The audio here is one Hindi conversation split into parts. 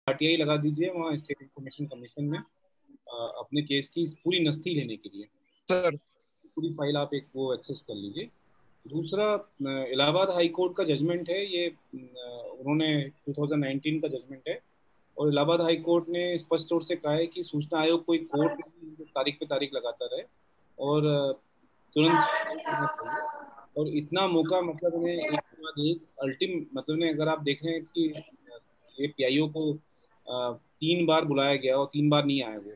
आरटीआई लगा दीजिए वहाँ स्टेट इंफॉर्मेशन कमीशन में अपने केस की पूरी नस्ती लेने के लिए। सर पूरी फाइल आप एक वो एक्सेस कर लीजिए। दूसरा, इलाहाबाद हाई कोर्ट का जजमेंट है ये, उन्होंने 2019 का जजमेंट है, और इलाहाबाद हाई कोर्ट ने स्पष्ट तौर से कहा है कि सूचना आयोग कोई कोर्ट तारीख पे तारीख लगाता रहे और तुरंत करना चाहिए। और इतना मौका मतलब उन्हें एक के बाद एक मतलब ने अगर आप देख रहे हैं कि ये पीआईओ को 3 बार बुलाया गया और 3 बार नहीं आया वो,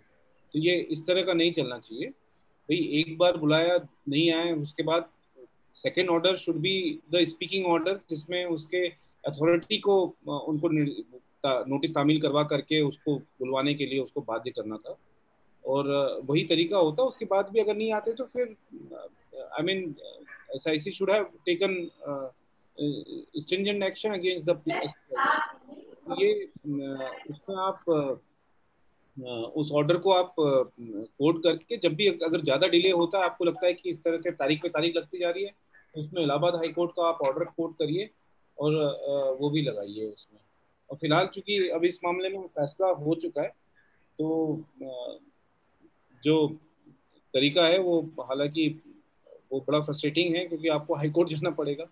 तो ये इस तरह का नहीं चलना चाहिए भाई। एक बार बुलाया, नहीं आए, उसके बाद second order should be the speaking order, जिसमें उसके अथॉरिटी को उनको नोटिस तामील करवा करके उसको बुलवाने के लिए उसको बाध्य करना था, और वही तरीका होता। उसके बाद भी अगर नहीं आते तो फिर I mean SIC should have taken stringent action against the ये उसमें आप उस ऑर्डर को आप कोर्ट करके, जब भी अगर ज़्यादा डिले होता है, आपको लगता है कि इस तरह से तारीख पे तारीख लगती जा रही है, तो उसमें इलाहाबाद हाई कोर्ट का आप ऑर्डर कोर्ट करिए और वो भी लगाइए उसमें। और फिलहाल चूंकि अब इस मामले में फैसला हो चुका है, तो जो तरीका है वो, हालांकि वो बड़ा फ्रस्ट्रेटिंग है क्योंकि आपको हाई कोर्ट जाना पड़ेगा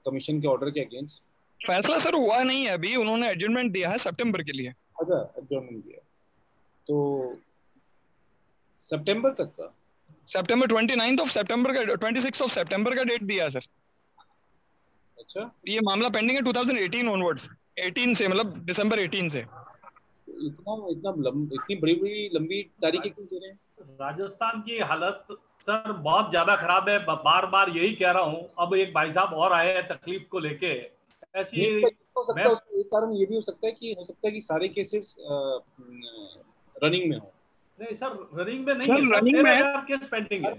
कमीशन के ऑर्डर के अगेंस्ट। फैसला सर हुआ नहीं है अभी, उन्होंने एडजमेंट दिया है सितंबर के लिए। अच्छा, एडजॉर्नमेंट दिया तो सितंबर तक का? सितंबर 29 ऑफ सितंबर का, 26 ऑफ सितंबर का डेट दिया है सर। अच्छा, ये मामला पेंडिंग है 2018 ऑनवर्ड्स, 18 से, मतलब दिसंबर 18 से। इतना इतना इतनी बड़ी बड़ी लंबी तारीखें क्यों दे रहे हैं? राजस्थान की हालत सर बहुत ज्यादा खराब है, बार बार यही कह रहा हूँ। अब एक भाई साहब और आए हैं तकलीफ को लेके, ऐसी हो सकता है उसका एक कारण ये भी हो सकता है कि सारे केसेस रनिंग में हो। नहीं सर, रनिंग में नहीं सर, है सर, रनिंग में 13,000 केस पेंडिंग है।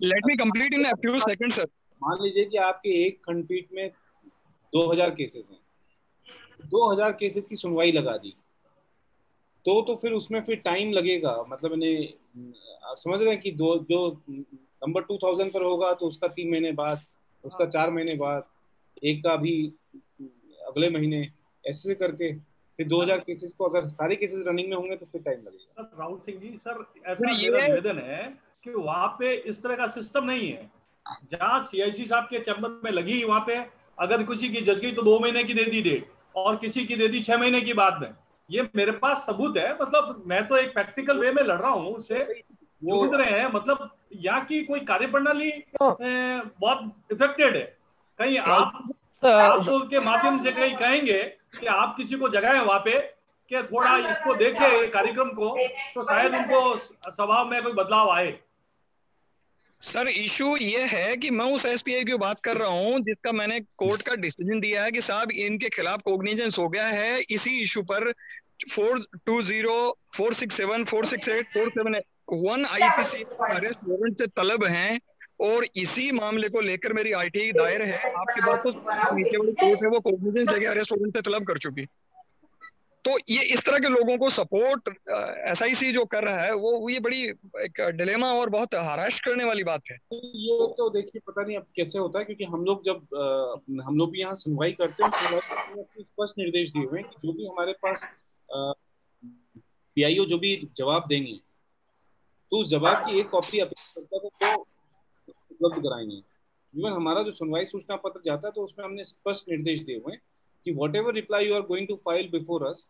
Let me complete in a few second sir. मान लीजिए कि आपके एक खंडपीठ में 2000 केसेस हैं, 2000 केसेस की सुनवाई लगा दी, तो फिर उसमें फिर टाइम लगेगा। मतलब इन्हें आप समझ रहे हैं कि दो जो नंबर 2000 पर होगा तो उसका 3 महीने बाद, उसका 4 महीने बाद, एक का भी अगले महीने, ऐसे करके फिर 2000 केसेस को, अगर सारे केसेस रनिंग में होंगे तो फिर टाइम लगेगा। सर राहुल सिंह जी, सर ऐसा मेरा निवेदन है कि वहाँ पे इस तरह का सिस्टम नहीं है। जहाँ CIC साहब के चैम्बर में लगी, वहाँ पे अगर किसी की जज गई तो 2 महीने की दे दी डेट, और किसी की दे दी 6 महीने की बाद में। ये मेरे पास सबूत है, मतलब मैं तो एक प्रैक्टिकल वे में लड़ रहा हूँ उससे। जूझ रहे हैं, मतलब यहाँ की कोई कार्यप्रणाली बहुत इफेक्टेड है। कहीं आप के माध्यम से कहीं कहेंगे कि आप किसी को जगाएं वहां पे कि थोड़ा इसको देखे ये कार्यक्रम को, तो शायद उनको स्वभाव में कोई बदलाव आए। सर इशू ये है कि मैं उस SPI की बात कर रहा हूँ जिसका मैंने कोर्ट का डिसीजन दिया है कि साहब इनके खिलाफ कोग्निजेंस हो गया है इसी इशू पर। 420, 467, 468, 471 IPC अरेस्ट वारंट से तलब हैं, और इसी मामले को लेकर मेरी ITI दायर है। आपकी बात तो नीचे वाली कोर्ट है वो कोग्निजेंस है कि अरेस्ट वारंट से तलब कर चुकी। तो ये इस तरह के लोगों को सपोर्ट SIC जो कर रहा है वो ये बड़ी एक डिलेमा और बहुत हराश करने वाली बात है। ये तो देखिए पता नहीं अब कैसे होता है, क्योंकि हम लोग भी यहाँ सुनवाई करते हैं, सुनवाई में स्पष्ट निर्देश दिए हुए हैं कि जो भी हमारे पास PIO जो भी जवाब देंगे, तो उस जवाब की एक कॉपी अपेक्षाकर्ता को उपलब्ध कराएंगे। इवन हमारा जो सुनवाई सूचना पत्र जाता है तो उसमें हमने स्पष्ट निर्देश दिए हुए हैं कि whatever reply you are going to file before us,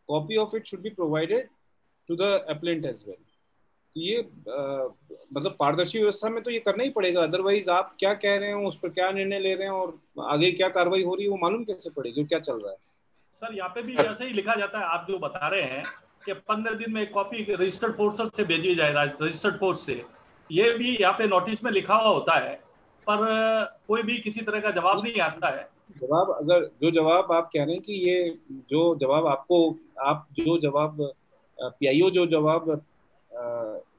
copy of it should be provided to the appellant as well. तो ये मतलब पारदर्शी व्यवस्था में तो ये करना ही पड़ेगा, अदरवाइज आप क्या कह रहे हैं, उस पर क्या निर्णय ले रहे हैं और आगे क्या कार्रवाई हो रही है वो मालूम कैसे पड़ेगी क्या चल रहा है। सर यहाँ पे भी ऐसे ही लिखा जाता है, आप जो बता रहे हैं कि 15 दिन में एक कॉपी रजिस्टर्ड पोर्ट से भेजी जाए, रजिस्टर्ड पोर्ट से। ये भी यहाँ पे नोटिस में लिखा हुआ होता है, पर कोई भी किसी तरह का जवाब नहीं आता है। जवाब, अगर जो जवाब आप कह रहे हैं कि ये जो जवाब आपको, आप जो जवाब PIO जो जवाब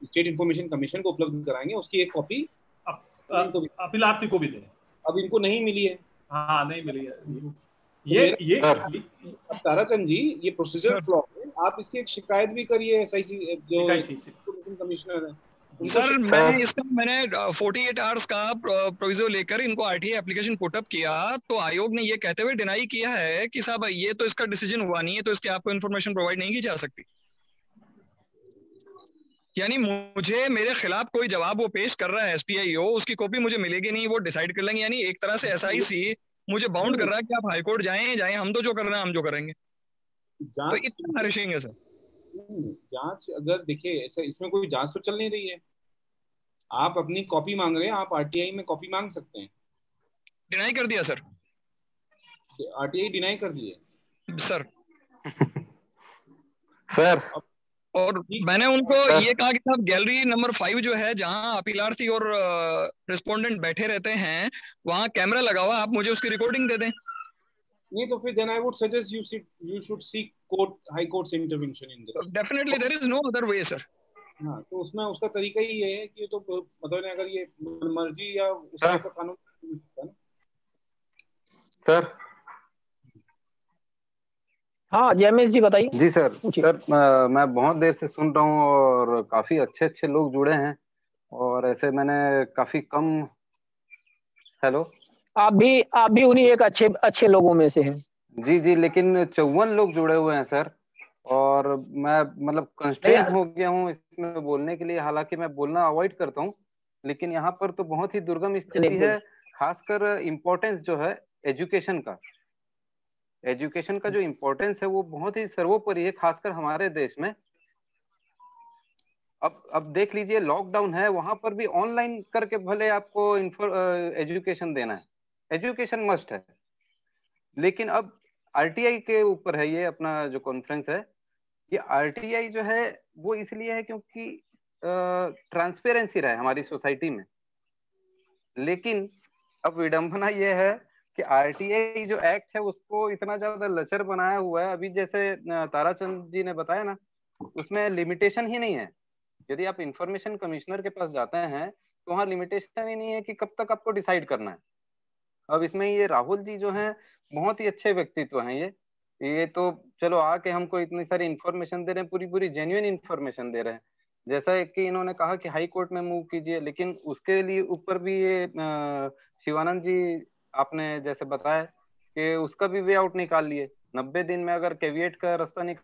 स्टेट इंफॉर्मेशन कमीशन को उपलब्ध कराएंगे उसकी एक कॉपी अपीलार्थी को भी दें। अब इनको नहीं मिली है। हाँ नहीं मिली है। ये ताराचंद जी, ये प्रोसीजर फ्लॉ है, आप इसकी एक शिकायत भी करिए SIC जो कमिश्नर है। सर मैंने 48 आवर्स का प्रोविजो लेकर इनको आरटीआई एप्लीकेशन पुटअप किया, तो आयोग ने ये कहते हुए डिनाई किया है कि साहब ये तो इसका डिसीजन हुआ नहीं है, तो इसके आपको इन्फॉर्मेशन प्रोवाइड नहीं की जा सकती। यानी मुझे मेरे खिलाफ कोई जवाब वो पेश कर रहा है एसपीआईओ, उसकी कॉपी मुझे मिलेगी नहीं, वो डिसाइड कर लेंगे। यानी एक तरह से एसआईसी मुझे बाउंड कर रहा है कि आप हाईकोर्ट जाएं, हम तो जो कर रहे हैं हम जो करेंगे। तो जांच इतना नरिशिंग है सर। जांच अगर देखिए ऐसा, इसमें कोई जांच तो चल नहीं रही है। आप अपनी कॉपी मांग रहे हैं, आप आरटीआई में कॉपी मांग सकते हैं। डिनाई कर दिया सर। आरटीआई डिनाई कर दिए सर। सर और मैंने उनको ये कहा कि साहब गैलरी नंबर 5 जो है, जहां अपीलार्थी और रिस्पोंडेंट बैठे रहते हैं, वहां कैमरा लगा हुआ, आप मुझे उसकी रिकॉर्डिंग दे दें। नहीं तो फिर then I would suggest you should seek court, high courts intervention in this. Definitely there is no other way sir. हाँ, तो उसमें उसका तरीका ही ये है कि तो मतलब अगर ये मर्जी या उस टाइप का कानून नहीं सकता ना सर। हाँ जयमेश जी बताइए। जी सर। सर मैं बहुत देर से सुन रहा हूँ और काफी अच्छे अच्छे लोग जुड़े हैं, और ऐसे मैंने काफी कम। हेलो, आप भी उन्हीं एक अच्छे लोगों में से हैं। जी जी, लेकिन 54 लोग जुड़े हुए हैं सर, और मैं मतलब कंस्ट्रेंट हो गया हूँ इसमें बोलने के लिए। हालांकि मैं बोलना अवॉइड करता हूँ, लेकिन यहाँ पर तो बहुत ही दुर्गम स्थिति है। खासकर इम्पोर्टेंस जो है एजुकेशन का जो इम्पोर्टेंस है वो बहुत ही सर्वोपरि है, खासकर हमारे देश में। अब देख लीजिए, लॉकडाउन है, वहां पर भी ऑनलाइन करके भले आपको एजुकेशन देना है, एजुकेशन मस्ट है। लेकिन अब आरटीआई के ऊपर है ये अपना जो कॉन्फ्रेंस है, ये आरटीआई जो है वो इसलिए है क्योंकि ट्रांसपेरेंसी रहे हमारी सोसाइटी में। लेकिन अब विडंबना ये है कि आरटीआई जो एक्ट है उसको इतना ज्यादा लचर बनाया हुआ है। अभी जैसे ताराचंद जी ने बताया ना, उसमें लिमिटेशन ही नहीं है। यदि आप इंफॉर्मेशन कमिश्नर के पास जाते हैं तो वहाँ लिमिटेशन ही नहीं है कि कब तक आपको डिसाइड करना है। अब इसमें ये राहुल जी जो हैं बहुत ही अच्छे व्यक्तित्व हैं। ये तो चलो आके हमको इतनी सारी इंफॉर्मेशन दे रहे हैं, पूरी पूरी जेन्युइन इंफॉर्मेशन दे रहे हैं। जैसा कि इन्होंने कहा कि हाई कोर्ट में मूव कीजिए, लेकिन उसके लिए ऊपर भी ये शिवानंद जी आपने जैसे बताया कि उसका भी वे आउट निकाल लिए। 90 दिन में अगर कैविएट का रास्ता निकाल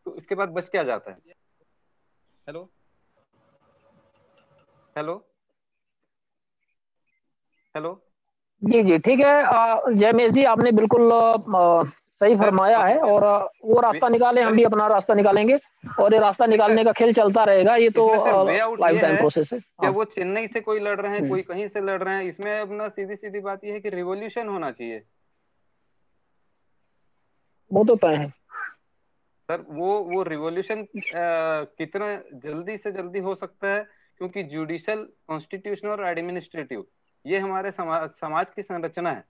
तो इसके बाद बच क्या जाता है? Hello hello hello. जी जी ठीक है जयमेश जी, आपने बिल्कुल सही फरमाया है। और वो रास्ता निकाले, हम भी अपना रास्ता निकालेंगे, और ये रास्ता निकालने का खेल चलता रहेगा। ये तो लाइफ टाइम प्रोसेस है। क्या वो चेन्नई से कोई लड़ रहे हैं, कोई कहीं से लड़ रहे हैं, इसमें अपना सीधी सीधी बात ये है कि रिवॉल्यूशन होना चाहिए। वो तो तय है सर। वो रिवॉल्यूशन कितना जल्दी से जल्दी हो सकता है, क्योंकि जुडिशल, कॉन्स्टिट्यूशनल और एडमिनिस्ट्रेटिव ये हमारे समाज की संरचना है।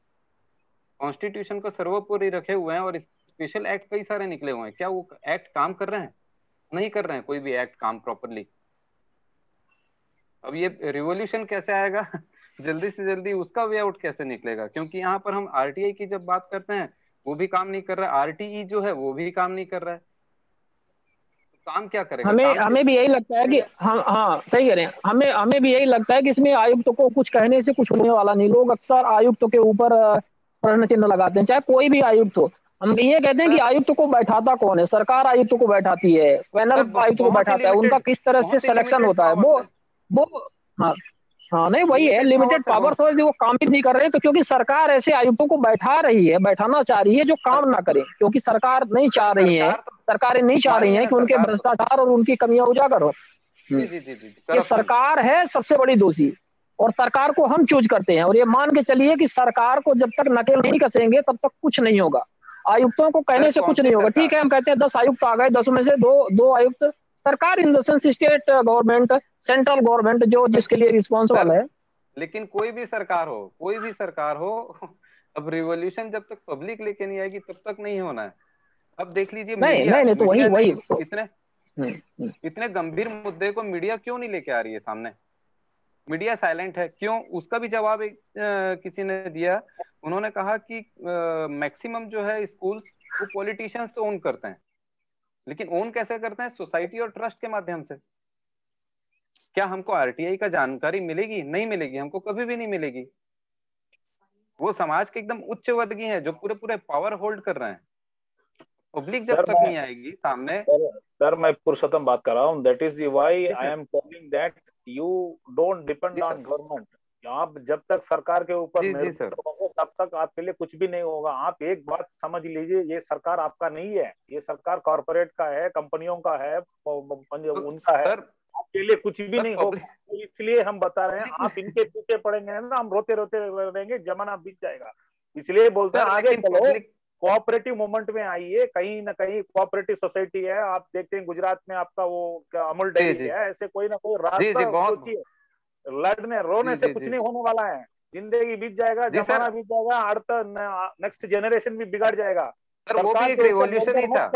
कॉन्स्टिट्यूशन को सर्वोपरि रखे हुए हैं और स्पेशल एक्ट कई सारे निकले हुए हैं। क्या वो एक्ट काम कर रहे हैं? नहीं कर रहे हैं कोई भी एक्ट काम प्रॉपरली। अब ये रिवॉल्यूशन कैसे आएगा जल्दी से जल्दी उसका वे आउट कैसे निकलेगा? क्योंकि यहाँ पर हम आरटीआई की जब बात करते हैं वो भी काम नहीं कर रहा है, आरटीई जो है वो भी काम नहीं कर रहा है। काम क्या करेगा? हमें भी यही लगता है कि हाँ सही कह रहे हैं। हमें भी यही लगता है कि इसमें आयुक्त को कुछ कहने से कुछ होने वाला नहीं। लोग अक्सर आयुक्त के ऊपर प्रश्न चिन्ह लगाते हैं, चाहे कोई भी आयुक्त हो। हम ये कहते हैं कि आयुक्त को बैठाता कौन है? सरकार आयुक्त को बैठाती है, पैनल आयुक्त को बैठाता है। उनका किस तरह से सिलेक्शन होता है वो हाँ हाँ नहीं वही है, लिमिटेड पावर्स है जो वो काम ही नहीं कर रहे। तो क्योंकि सरकार ऐसे आयुक्तों को बैठा रही है, बैठाना चाह रही है जो काम ना करें, क्योंकि सरकार नहीं चाह रही है, सरकारें नहीं चाह रही हैं कि उनके भ्रष्टाचार और उनकी कमियां उजागर हो। ये सरकार है सबसे बड़ी दोषी, और सरकार को हम चूज करते हैं। और ये मान के चलिए कि सरकार को जब तक नकेल नहीं कसेंगे तब तक कुछ नहीं होगा। आयुक्तों को कहने से कुछ नहीं होगा। ठीक है, हम कहते हैं 10 आयुक्त आ गए, 10 में से दो आयुक्त सरकार in the sense state government, central government जो जिसके लिए रिस्पॉन्सिबल है। लेकिन कोई भी सरकार हो अब रिवॉल्यूशन जब तक पब्लिक लेके नहीं आएगी तब तक नहीं होना है। अब देख लीजिए नहीं तो वही इतने गंभीर मुद्दे को मीडिया क्यों नहीं लेके आ रही है सामने? मीडिया साइलेंट है क्यों? उसका भी जवाब किसी ने दिया। उन्होंने कहा कि मैक्सिमम जो है स्कूल्स वो पॉलिटिशियंस ओन करते हैं, लेकिन ओन कैसे करते हैं? सोसाइटी और ट्रस्ट के माध्यम से। क्या हमको आरटीआई का जानकारी मिलेगी? नहीं मिलेगी, हमको कभी भी नहीं मिलेगी। वो समाज के एकदम उच्च वर्गीय हैं जो पूरे पूरे पावर होल्ड कर रहे हैं। पब्लिक जब तक नहीं आएगी सामने। सर मैं पुरुषोत्तम बात कर रहा हूँ। That is why I am telling that you don't depend on government. आप जब तक सरकार के ऊपर निर्भर होंगे तब तक आपके लिए कुछ भी नहीं होगा। आप एक बात समझ लीजिए, ये सरकार आपका नहीं है, ये सरकार कॉर्पोरेट का है, कंपनियों का है, उनका है। आपके लिए कुछ भी नहीं होगा। तो इसलिए हम बता रहे हैं, आप इनके पीछे पड़ेंगे ना, हम रोते रोते रहेंगे, जमाना बीत जाएगा। इसलिए बोलते हैं आगे चलो, कोऑपरेटिव मूवमेंट में आइए। कहीं ना कहीं कोऑपरेटिव सोसाइटी है। आप देखते हैं गुजरात में आपका वो अमूल डेयरी है। ऐसे कोई ना कोई रास्ता सोचिए। लड़ने रोने से कुछ नहीं होने वाला है। जिंदगी बीत जाएगा, जमाना बीत जाएगा, அடுத்த नेक्स्ट जनरेशन भी बिगड़ जाएगा। सरकार के रिवॉल्यूशन ही था।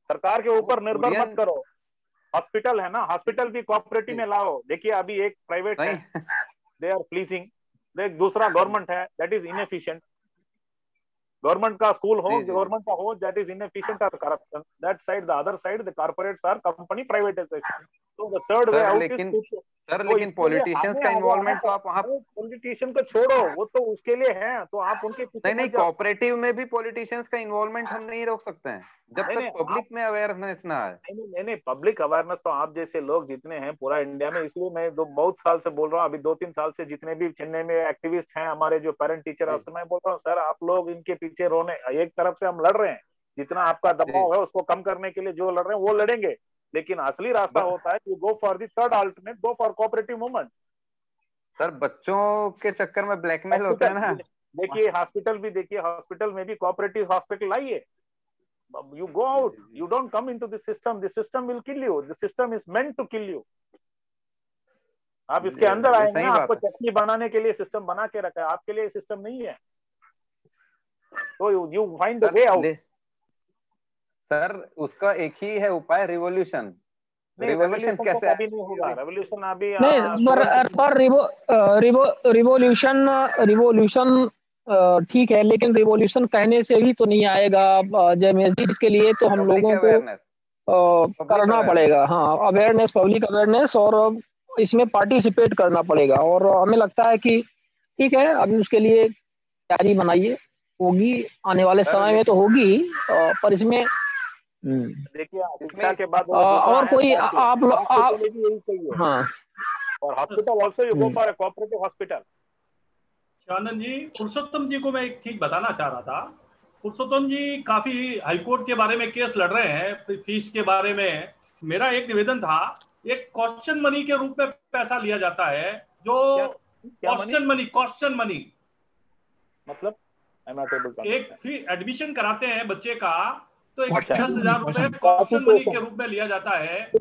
सरकार के ऊपर निर्भर मत करो। हॉस्पिटल है ना, हॉस्पिटल भी कोऑपरेटिव में लाओ। देखिए अभी एक प्राइवेट है, दे आर प्लीजिंग। देख दूसरा गवर्नमेंट है, दैट इज इनएफिशिएंट। गवर्नमेंट का स्कूल हो, गवर्नमेंट का हो, दैट इज इनएफिशिएंट और corruption. That side, the other side, the corporates or company privatization. तो the third way out is sir, लेकिन पॉलिटिशियंस का इन्वॉल्वमेंट तो आप वहाँ, पॉलिटिशियन को छोड़ो, वो तो उसके लिए है, तो आप उनके पीछे नहीं, कोऑपरेटिव में भी पॉलिटिशियंस का इन्वॉल्वमेंट हम नहीं रोक सकते हैं जब तक पब्लिक में अवेयरनेस ना आए। नहीं, पब्लिक अवेयरनेस तो आप जैसे लोग जितने हैं पूरा इंडिया में, इसलिए मैं बहुत साल से बोल रहा हूँ। अभी 2-3 साल से जितने भी चेन्नई में एक्टिविस्ट हैं, हमारे जो पेरेंट टीचर है, मैं बोल रहा हूँ सर आप लोग इनके पीछे रोने, एक तरफ से हम लड़ रहे हैं, जितना आपका दबाव है उसको कम करने के लिए जो लड़ रहे हैं वो लड़ेंगे, लेकिन असली रास्ता होता है you go for the third alternate, go for cooperative movement. Sir बच्चों के चक्कर में ब्लैकमेल होता है ना। देखिए हॉस्पिटल भी देखिए, हॉस्पिटल में भी कोऑपरेटिव हॉस्पिटल आइए। You go out, you don't come into the system will kill you, the system is meant to kill you। आप इसके अंदर आएंगे ना, आपको चटनी बनाने के लिए सिस्टम बना के रखा है, आपके लिए सिस्टम नहीं है, तो you find the way out। Sir उसका एक ही है उपाय, रिवॉल्यूशन। रिवॉल्यूशन कैसे अभी नहीं होगा? रिवॉल्यूशन अभी रिवॉल्यूशन ठीक है, लेकिन रिवॉल्यूशन कहने से ही तो नहीं आएगा जयमेश जी। इसके लिए तो हम लोगों को करना पड़ेगा। हाँ, अवेयरनेस, पब्लिक अवेयरनेस, और इसमें पार्टिसिपेट करना पड़ेगा। और हमें लगता है कि ठीक है, अभी उसके लिए तैयारी बनाइए, होगी आने वाले समय में तो होगी, पर इसमें देखिए शिक्षा के बाद और कोई आप हाँ, और hospital also you go for a cooperative hospital. Anand ji, Purushottam ji को मैं एक चीज बताना चाह रहा था। पुरुषोत्तम जी काफी हाईकोर्ट के बारे में केस लड़ रहे हैं, फीस के बारे में। मेरा एक निवेदन था, एक क्वेश्चन मनी के रूप में पैसा लिया जाता है, जो क्वेश्चन मनी मतलब एक फी एडमिशन कराते हैं बच्चे का, तो एक 10,000 रुपए क्वेश्चन मनी के रूप में लिया जाता है,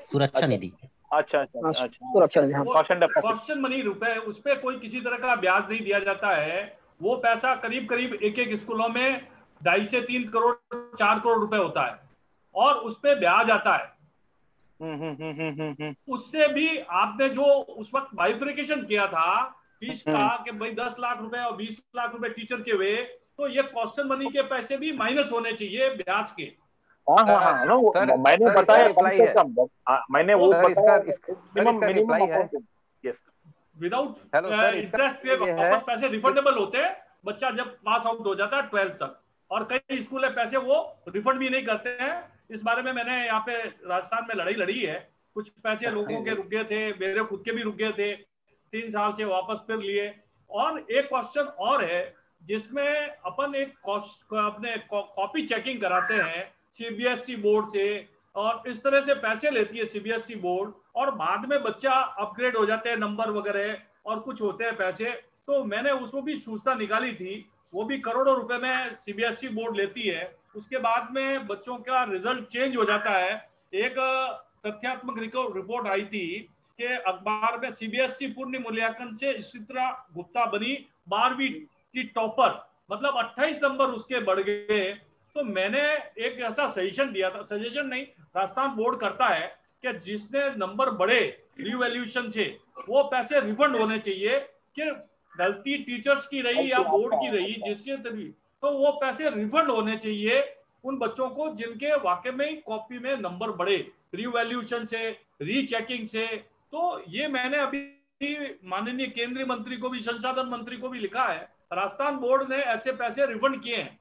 सुरक्षा निधि। अच्छा, क्वेश्चन मनी रुपए, उस पर कोई किसी तरह का ब्याज नहीं दिया जाता है। वो पैसा करीब करीब एक स्कूलों में 2.5 से 3 करोड़ 4 करोड़ रुपए होता है, और उस पर ब्याज आता है। उससे भी आपने जो उस वक्त बाइफर्केशन किया था फीस का कि भाई 10 लाख रुपए और 20 लाख रुपए टीचर के हुए, तो ये क्वेश्चन मनी के पैसे भी माइनस होने चाहिए ब्याज के। हाँ, मैंने बताया मैंने वो विदाउट इंटरेस्ट पे वापस पैसे रिफंडेबल होते हैं, बच्चा जब पास आउट हो जाता है 12th तक। और कई स्कूल है पैसे वो रिफंड भी नहीं करते हैं। इस बारे में मैंने यहाँ पे राजस्थान में लड़ाई लड़ी है। कुछ पैसे लोगों के रुक गए थे, मेरे खुद के भी रुक गए थे, 3 साल से वापस फिर लिए। और एक क्वेश्चन और है जिसमें अपन एक अपने कॉपी चेकिंग कराते हैं सीबीएसई बोर्ड से, और इस तरह से पैसे लेती है सीबीएसई बोर्ड, और बाद में बच्चा अपग्रेड हो जाते हैं नंबर वगैरह और कुछ होते हैं पैसे। तो मैंने उसको भी सूचना निकाली थी, वो भी करोड़ों रुपए में सीबीएसई बोर्ड लेती है। उसके बाद में बच्चों का रिजल्ट चेंज हो जाता है। एक तथ्यात्मक रिपोर्ट आई थी कि अखबार में सीबीएसई पूर्ण मूल्यांकन से चित्रा गुप्ता बनी 12वीं की टॉपर, मतलब 28 नंबर उसके बढ़ गए। तो मैंने एक ऐसा सजेशन दिया था, सजेशन नहीं, राजस्थान बोर्ड करता है कि जिसने नंबर बढ़े रिवैल्यूएशन से, वो पैसे रिफंड होने चाहिए। कि गलती टीचर्स की रही या बोर्ड की रही, जिससे तो वो पैसे रिफंड होने चाहिए उन बच्चों को जिनके वाकई में कॉपी में नंबर बढ़े, रीवैल्यूएशन से, रीचेकिंग से। तो ये मैंने अभी माननीय केंद्रीय मंत्री को भी, संसाधन मंत्री को भी लिखा है, राजस्थान बोर्ड ने ऐसे पैसे रिफंड किए हैं।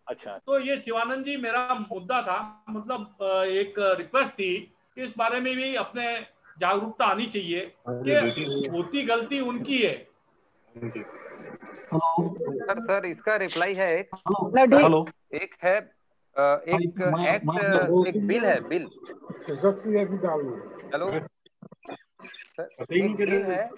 अच्छा, तो ये शिवानंद जी मेरा मुद्दा था, मतलब एक रिक्वेस्ट थी कि इस बारे में भी अपने जागरूकता आनी चाहिए कि होती गलती उनकी है। सर इसका रिप्लाई है एक। हेलो, एक है एक एक्ट, एक बिल है, बिल। हेलो सर, एक बिल है।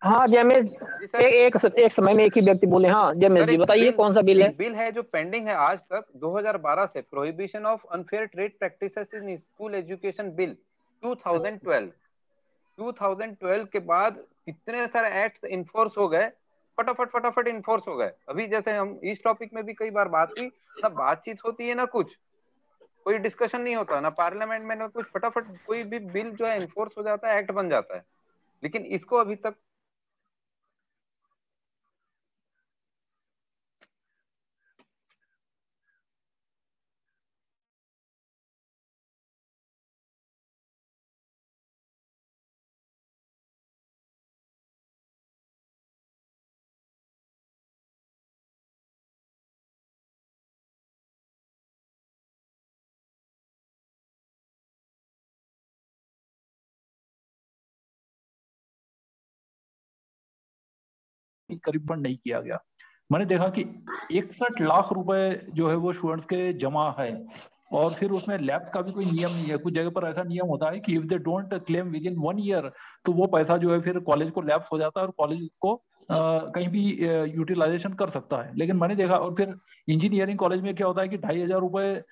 हाँ जयमेश, एक समय में एक ही व्यक्ति बोले। हाँ जयमेश जी बताइए कौन सा बिल है? बिल है जो पेंडिंग है आज तक 2012 से, prohibition of unfair trade practices in school education bill 2012 के बाद कितने सारे एक्ट्स इन्फोर्स हो गए, फटाफट इन्फोर्स हो गए। अभी जैसे हम इस टॉपिक में भी कई बार बात हुई ना, बातचीत होती है ना, कुछ कोई डिस्कशन नहीं होता ना पार्लियामेंट में ना कुछ, फटाफट कोई भी बिल जो है इन्फोर्स हो जाता है, एक्ट बन जाता है। लेकिन इसको अभी तक करीबन नहीं किया गया। मैंने देखा कि 61 लाख रुपए जो है वो स्टूडेंट्स के जमा है, और फिर उसमें लैब्स का भी कोई नियम नहीं है। कुछ जगह पर ऐसा नियम होता है कि if they don't claim with in 1 year तो वो पैसा जो है फिर कॉलेज को लैप्स हो जाता है और कॉलेज उसको कहीं भी यूटिलाइजेशन कर सकता है। लेकिन मैंने देखा, और फिर इंजीनियरिंग कॉलेज में क्या होता है कि 2,500 रुपए,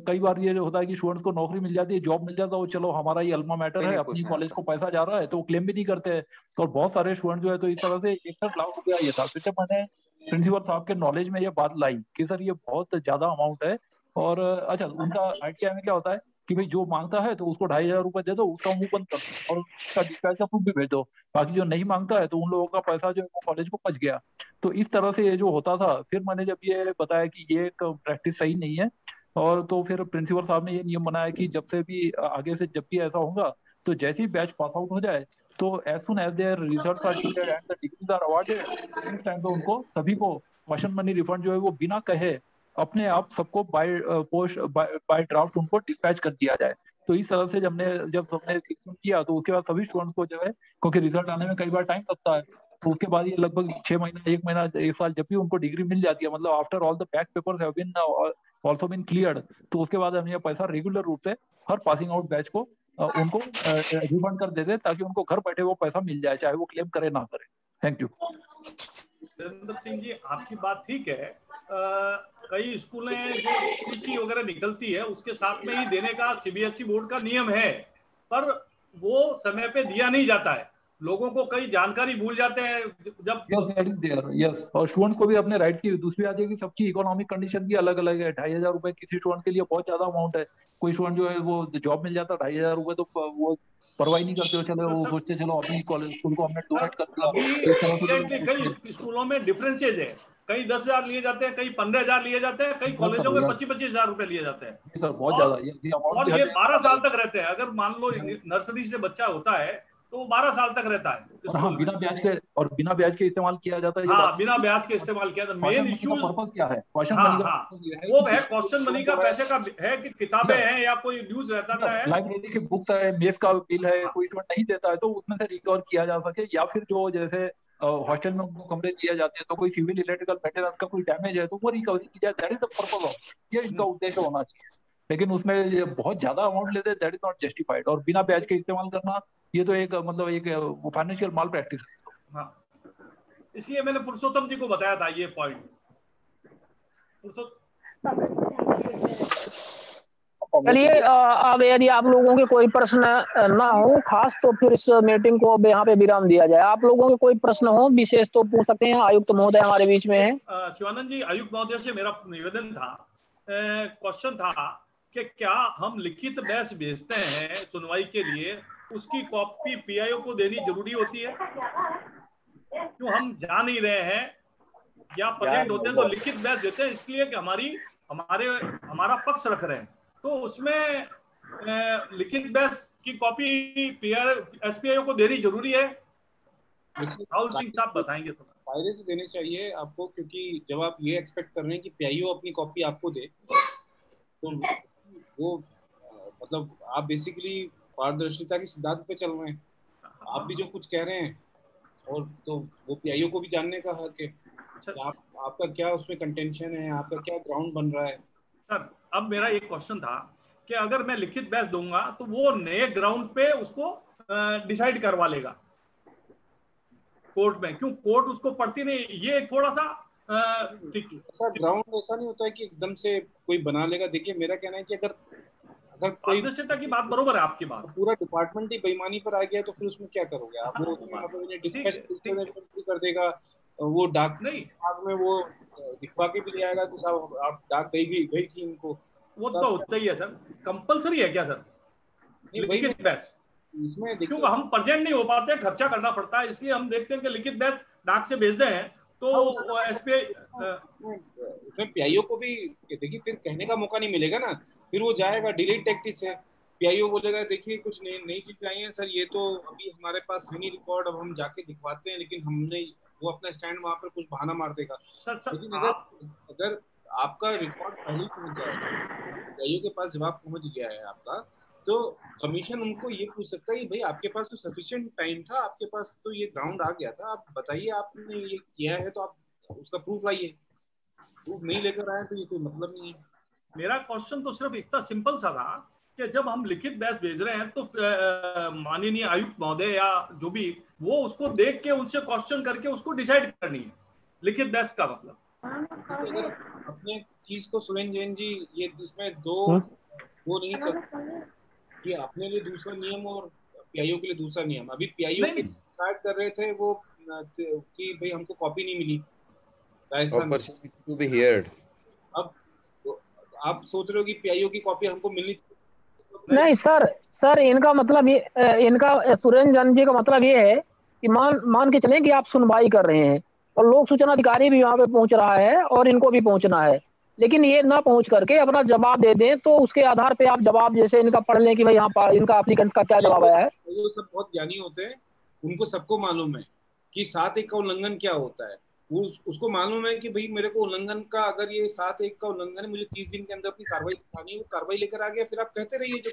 कई बार ये होता है कि स्टूडेंट्स को नौकरी मिल जाती है, जॉब मिल जाता है, वो चलो हमारा ये अल्मा मैटर है, अपनी कॉलेज को पैसा जा रहा है, तो वो क्लेम भी नहीं करते। और बहुत सारे स्टूडेंट जो है, तो इस तरह से 61 लाख रुपया ये था। फिर जब मैंने प्रिंसिपल साहब के नॉलेज में ये बात लाई कि सर ये बहुत ज्यादा अमाउंट है, और अच्छा उनका आईटीआई में क्या होता है कि भाई जो मांगता है तो उसको 2,500 रुपए दे दो, उसका मुंह बंद कर दो और उसका डिस्पैच का प्रूफ भी भेज दो। बाकी जो नहीं मांगता है तो उन लोगों का पैसा जो है वो कॉलेज को बच गया। तो इस तरह से ये जो होता था, फिर मैंने जब ये बताया कि ये एक प्रैक्टिस सही नहीं है, और तो फिर प्रिंसिपल साहब ने ये नियम बनाया कि जब से भी आगे से जब भी ऐसा होगा, तो जैसे ही बैच पास आउट हो जाए, तो as soon as their results are declared and the degrees are awarded, उस टाइम पे उनको सभी को क्वेश्चन मनी रिफंड जो है वो बिना कहे अपने आप सबको बाय पोस्ट बाय ड्राफ्ट उनको डिस्पैच कर दिया जाए। तो इस तरह से जब हमने सिस्टम किया, तो उसके बाद सभी स्टूडेंट्स को जो है, क्योंकि रिजल्ट आने में कई बार टाइम लगता है, तो उसके बाद ये लगभग 6 महीना, 1 महीना, 1 साल जब भी उनको डिग्री मिल जाती है, मतलब after all the back papers have been also been cleared, तो उसके बाद हम ये पैसा रेगुलर रूप से हर पासिंग आउट बैच को उनको रिफंड कर देते, ताकि उनको घर बैठे वो पैसा मिल जाए, चाहे वो क्लेम करे ना करे। Thank you. वीरेंद्र सिंह जी, आपकी बात ठीक है। कई स्कूलें जो पीसी वगैरह निकलती है उसके साथ में ही देने का सीबीएसई बोर्ड का नियम है, पर वो समय पे दिया नहीं जाता है, लोगों को कई जानकारी भूल जाते हैं जब। Yes that is there, yes. और स्टूडेंट को भी अपने राइट्स की, दूसरी बात है कि सबकी इकोनॉमिक कंडीशन भी अलग अलग है। 2,500 रुपए किसी स्टूडेंट के लिए बहुत ज्यादा अमाउंट है। कोई स्टूडेंट जो है वो जॉब मिल जाता, 2,500 रुपए तो वो परवाही नहीं करते हो, चलो वो सोचते चलो अपनी कॉलेज स्कूल को हमने डोनेट कर दिया। अभी कई स्कूलों में डिफरेंसेज है, कई 10,000 लिए जाते हैं, कई 15,000 लिए जाते हैं, कई कॉलेजों में 25,000 रुपए लिए जाते हैं, बहुत ज्यादा। और ये 12 साल तक रहते हैं। अगर मान लो नर्सरी से बच्चा होता है तो 12 साल तक रहता है। हाँ, बिना ब्याज के इस्तेमाल किया जाता है। हाँ, बिना ब्याज के इस्तेमाल किया जाता है। मेन इश्यू पर्पस क्या है? क्वेश्चन मनी का वो है, क्वेश्चन मनी का पैसे का है कि किताबें हैं या कोई न्यूज रहता है, लाइब्रेरी की बुक्स है, मेस का बिल है, कोई स्टूडेंट नहीं देता है तो उसमें से रिकवर किया जा सके, या फिर जो जैसे हॉस्टल में उनको कमरे दिए जाते हैं तो कोई सिविल इलेक्ट्रिकल मेंटेनेंस का कोई डैमेज है तो वो रिकवरी की जाए। That is the purpose of, ये इनका उद्देश्य होना चाहिए। लेकिन उसमें बहुत ज्यादा अमाउंट लेते हैं, दैट इज नॉट जस्टिफाइड। और बिना ब्याज के इस्तेमाल करना, ये तो एक मतलब एक फाइनेंशियल माल प्रैक्टिस है। हाँ, इसलिए मैंने पुरुषोत्तम जी को बताया था ये पॉइंट। चलिए, अब यदि आप लोगों के कोई प्रश्न ना हो खास, तो फिर इस मीटिंग को यहाँ पे विराम दिया जाए। आप लोगों के कोई प्रश्न हो विशेष तो पूछ सकते हैं। आयुक्त महोदय हमारे बीच में है। शिवानंद जी, आयुक्त महोदय से मेरा निवेदन था, क्वेश्चन था कि क्या हम लिखित बहस भेजते हैं सुनवाई के लिए, उसकी कॉपी पीआईओ को देनी जरूरी होती है? क्यों हम जा नहीं रहे हैं या प्रेजेंट होते हैं तो लिखित बहस देते हैं इसलिए कि हमारा पक्ष रख रहे हैं, तो उसमें लिखित बहस की कॉपी एसपीआई को देनी जरूरी है? राहुल सिंह साहब बताएंगे थोड़ा। फायदे से देने चाहिए आपको, क्योंकि जब आप ये एक्सपेक्ट कर रहे हैं कि पीआईओ अपनी कॉपी आपको दे, तो वो मतलब आप बेसिकली पारदर्शिता के सिद्धांत पे चल रहे हैं। आप भी जो कुछ कह रहे हैं और तो वो पीआईओ को भी जानने का हक है। आपका क्या उसमें कंटेंशन है, आपका क्या ग्राउंड बन रहा है। सर अब मेरा एक क्वेश्चन था कि अगर मैं लिखित बहस दूंगा तो वो नए ग्राउंड पे उसको डिसाइड करवा लेगा कोर्ट में, क्यों कोर्ट उसको पढ़ती नहीं? ये थोड़ा सा ऐसा ग्राउंड ऐसा नहीं होता है कि एकदम से कोई बना लेगा। देखिए मेरा कहना है कि अगर कोई की बात बरोबर है आपकी बात, पूरा डिपार्टमेंट ही बेईमानी पर आ गया तो फिर उसमें क्या करोगे आप? वो मतलब डिस्कस कर देगा, वो डाक में वो दिखवा के भी ले आएगा कि साहब आप डाक गई थी इनको। वो तो होता ही है सर। कंपलसरी है क्या सर लिखित बहस इसमें? क्योंकि हम प्रेजेंट नहीं हो पाते, खर्चा करना पड़ता है, इसलिए हम देखते हैं कि लिखित बहस डाक से भेजते हैं तो एसपीआई उसमें पीआईओ को भी देखिए फिर कहने का मौका नहीं मिलेगा ना। फिर वो जाएगा डिलीट टैक्टिस है, पीआईओ बोलेगा देखिए कुछ नई चीज आई है सर, ये तो अभी हमारे पास है नहीं रिकॉर्ड, अब हम जाके दिखवाते हैं, लेकिन हमने वो अपना स्टैंड वहां पर कुछ बहाना मार देगा। लेकिन अगर आपका रिकॉर्ड पहले पहुंच जाएगा, पीआईओ के पास जवाब पहुंच गया है आपका, तो कमीशन उनको ये पूछ सकता है भाई आपके पास तो सफिशिएंट टाइम था, आपके पास तो ये ग्राउंड आ गया था, आप बताइए आपने ये किया है तो आप उसका प्रूफ लाइए। प्रूफ नहीं लेकर आए तो ये कोई मतलब नहीं है। मेरा क्वेश्चन तो सिर्फ इतना सिंपल सा था कि जब हम लिखित बहस भेज रहे हैं तो माननीय आयुक्त महोदय या जो भी, वो उसको देख के उनसे क्वेश्चन करके उसको डिसाइड करनी है लिखित बहस का मतलब। अगर अपने चीज को सुरेंद्र जैन जी, ये इसमें दो वो नहीं चलता कि अपने लिए दूसरा नियम और पीआईओ के लिए दूसरा नियम। अभी पीआईओ की शिकायत कर रहे थे वो कि भाई हमको कॉपी नहीं मिली राजस्थान में। अब आप सोच रहे हो कि पीआईओ की कॉपी हमको मिलनी नहीं सर इनका मतलब ये, इनका सुरेंद्र जैन जी का मतलब ये है कि मान के चलें कि आप सुनवाई कर रहे हैं और लोक सूचना अधिकारी भी यहाँ पे पहुंच रहा है और इनको भी पहुंचना है, लेकिन ये ना पहुंच करके अपना जवाब दे दें, तो उसके आधार पे आप जवाब जैसे इनका पढ़ लें कि भाई यहाँ इनका एप्लीकेंट का क्या जवाब आया है। वो सब बहुत ज्ञानी होते हैं, उनको सबको मालूम है कि 7(1) का उल्लंघन क्या होता है। वो उसको मालूम है कि भाई मेरे को उल्लंघन का, अगर ये 7(1) का उल्लंघन है, मुझे 30 दिन के अंदर अपनी कार्रवाई दिखानी है, वो कार्रवाई लेकर आ गया, फिर आप कहते रहिए जो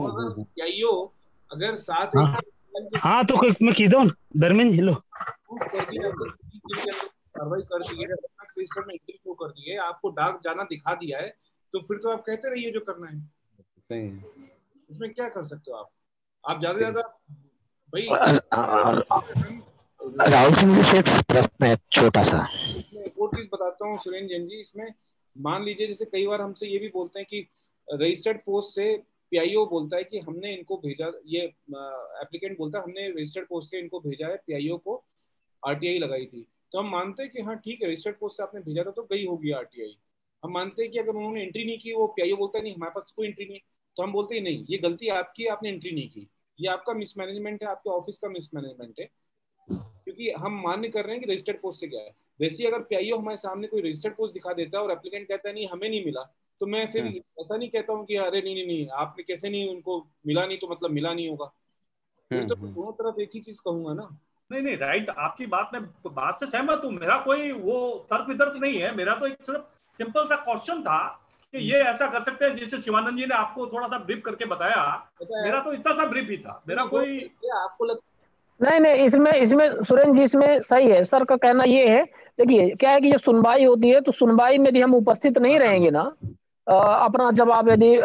अगर पीआईओ अगर 7(1) हाँ तो मैं किस दूं धर्मेंद्र हेलो कर दिया, 30 दिन के अंदर कार्रवाई कर दी है, रजिस्टर में एंट्री शो कर दी है, आपको डाक जाना दिखा दिया है, तो फिर तो आप कहते रहिए जो करना है। सही है, उसमें क्या कर सकते हो आप ज्यादा से ज्यादा भाई। राहुल सिंह से एक प्रश्न है छोटा सा, एक और चीज बताता हूँ सुरेंद्र जैन जी। इसमें मान लीजिए जैसे कई बार हमसे ये भी बोलते हैं कि रजिस्टर्ड पोस्ट से पीआईओ बोलता है कि हमने इनको भेजा, ये एप्लीकेंट बोलता है हमने रजिस्टर्ड पोस्ट से इनको भेजा है, पीआईओ को आरटीआई लगाई थी, तो हम मानते हैं कि हाँ ठीक है रजिस्टर्ड पोस्ट से आपने भेजा था तो गई होगी आरटीआई। हम मानते हैं कि अगर उन्होंने एंट्री नहीं की, वो पीआईओ बोलता है नहीं हमारे पास कोई एंट्री नहीं, तो हम बोलते हैं नहीं ये गलती आपकी, आपने एंट्री नहीं की, ये आपका मिसमैनेजमेंट है, आपके ऑफिस का मिसमैनेजमेंट है, क्योंकि हम मान्य कर रहे हैं कि रजिस्टर्ड पोस्ट से गया है। वैसे अगर पीआईओ हमारे सामने कोई रजिस्टर्ड पोस्ट दिखा देता है और एप्लीकेंट कहता है नहीं हमें नहीं मिला, तो मैं फिर ऐसा नहीं कहता हूँ कि अरे नहीं आपने कैसे नहीं, उनको मिला नहीं तो मतलब मिला नहीं होगा। तो दोनों तरफ एक ही चीज कहूंगा ना। नहीं राइट, आपकी बात से सहमत हूँ, मेरा कोई वो तर्क वितर्क नहीं है, मेरा तो एक सिर्फ सिंपल सा क्वेश्चन था कि ये ऐसा कर सकते हैं जिससे शिवानंद जी ने आपको थोड़ा सा ब्रीफ करके बताया, मेरा तो इतना सा ब्रीफ ही था, मेरा कोई आपको नहीं इसमें सुरेंद्र जी इसमें सही है, सर का कहना ये है। देखिए क्या है कि जब सुनवाई होती है तो सुनवाई में यदि हम उपस्थित नहीं रहेंगे ना अपना जवाब यदि